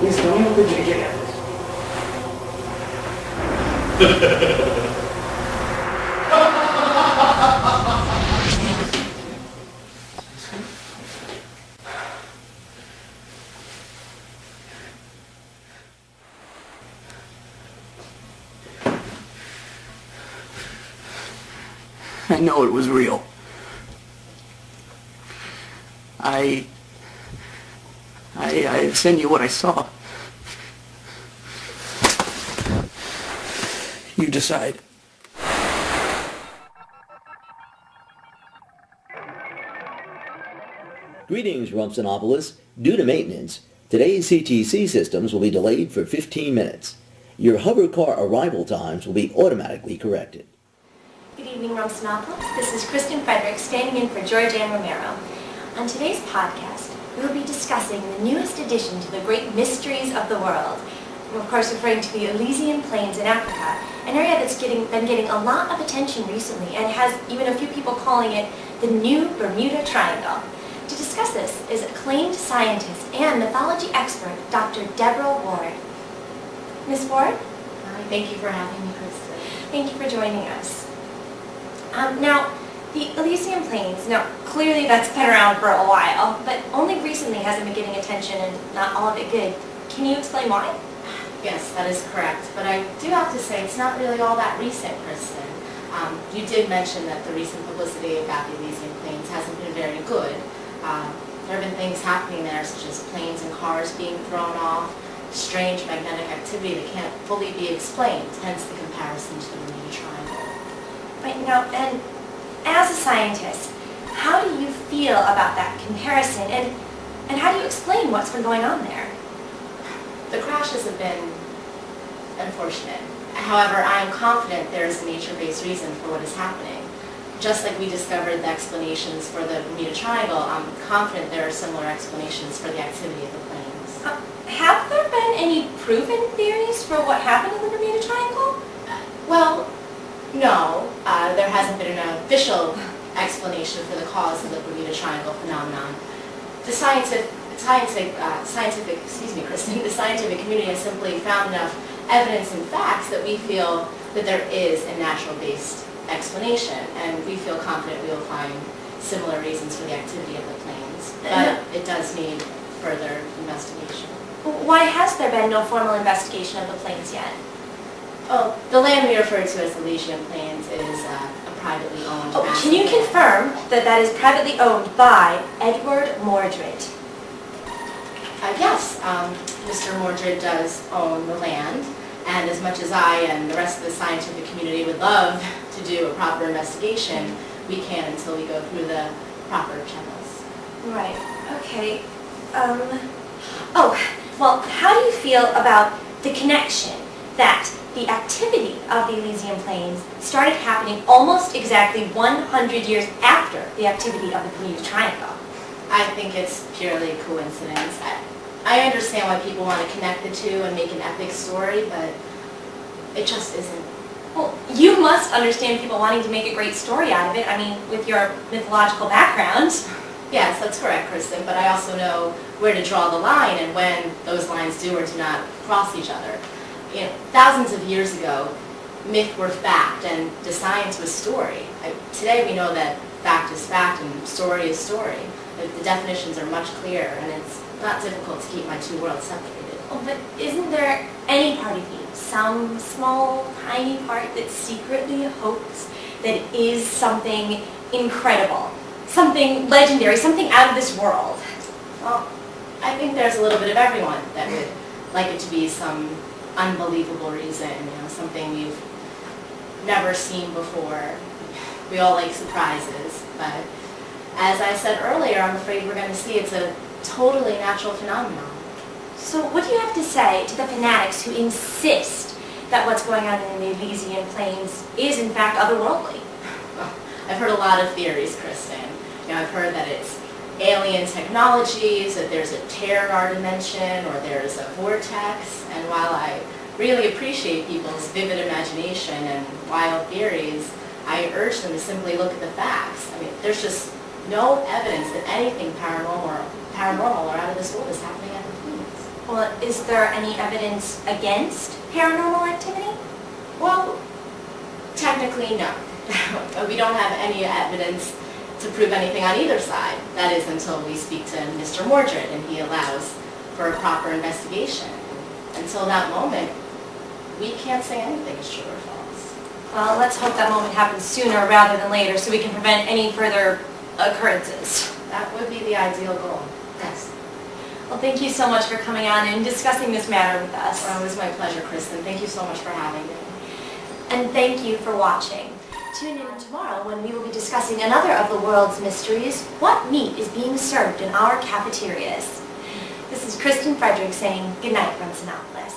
Please tell me what the JJF is. I know it was real. I send you what I saw. You decide. Greetings, Rumpsonopolis. Due to maintenance, today's CTC systems will be delayed for 15 minutes. Your hover car arrival times will be automatically corrected. Good evening, Rumpsonopolis. This is Kristen Fredericks standing in for Georgianne Romero. On today's podcast, we will be discussing the newest addition to the great mysteries of the world. We're, of course, referring to the Elysian Plains in Africa, an area that's been getting a lot of attention recently and has even a few people calling it the new Bermuda Triangle. To discuss this is acclaimed scientist and mythology expert, Dr. Deborah Ward. Ms. Ward? Hi, thank you for having me, Kristen. Thank you for joining us. Now, the Elysian Plains, now clearly that's been around for a while, but only recently has it been getting attention and not all of it good. Can you explain why? Yes, that is correct, but I do have to say it's not really all that recent, Kristen. You did mention that the recent publicity about the Elysian Plains hasn't been very good. There have been things happening there, such as planes and cars being thrown off, strange magnetic activity that can't fully be explained, hence the comparison to the Bermuda Triangle. Right now, and as a scientist, how do you feel about that comparison, and how do you explain what's been going on there? The crashes have been unfortunate. However, I am confident there is a nature-based reason for what is happening. Just like we discovered the explanations for the Bermuda Triangle, I'm confident there are similar explanations for the activity of the planes. Have there been any proven theories for what happened in the Bermuda Triangle? Well, no. There hasn't been an official explanation for the cause of the Bermuda Triangle phenomenon. The scientific community has simply found enough evidence and facts that we feel that there is a natural-based explanation, and we feel confident we will find similar reasons for the activity of the planes. But it does need further investigation. Why has there been no formal investigation of the planes yet? Oh, the land we refer to as the Elysian Plains is a privately owned massive Can you land. confirm that that is privately owned by Edward Mordrid? Yes, Mr. Mordrid does own the land, and as much as I and the rest of the scientific community would love to do a proper investigation, we can't until we go through the proper channels. Right, okay. Well, how do you feel about the connection that the activity of the Elysian Plains started happening almost exactly 100 years after the activity of the Bermuda Triangle? I think it's purely coincidence. I understand why people want to connect the two and make an epic story, but it just isn't. Well, you must understand people wanting to make a great story out of it. I mean, with your mythological background. Yes, that's correct, Kristen, but I also know where to draw the line and when those lines do or do not cross each other. You know, thousands of years ago, myth were fact and the science was story. Today we know that fact is fact and story is story. The definitions are much clearer, and it's not difficult to keep my two worlds separated. Oh, but isn't there any part of you, some small, tiny part that secretly hopes that it is something incredible, something legendary, something out of this world? Well, I think there's a little bit of everyone that would like it to be some unbelievable reason, something we've never seen before. We all like surprises, but as I said earlier, I'm afraid we're going to see it's a totally natural phenomenon. So what do you have to say to the fanatics who insist that what's going on in the Elysian Plains is in fact otherworldly? Well, I've heard a lot of theories, Kristen. I've heard that it's alien technologies, that there's a tear in our dimension, or there's a vortex. And while I really appreciate people's vivid imagination and wild theories, I urge them to simply look at the facts. I mean, there's just no evidence that anything paranormal or out of this world is happening at the Plains. Well, is there any evidence against paranormal activity? Well, technically, no. We don't have any evidence to prove anything on either side. That is until we speak to Mr. Mordrid and he allows for a proper investigation. Until that moment, we can't say anything is true or false. Well, let's hope that moment happens sooner rather than later so we can prevent any further occurrences. That would be the ideal goal. Yes. Well, thank you so much for coming on and discussing this matter with us. Well, it was my pleasure, Kristen. Thank you so much for having me. And thank you for watching. Tune in tomorrow when we will be discussing another of the world's mysteries, what meat is being served in our cafeterias. This is Kristen Fredericks saying goodnight from Sinopolis.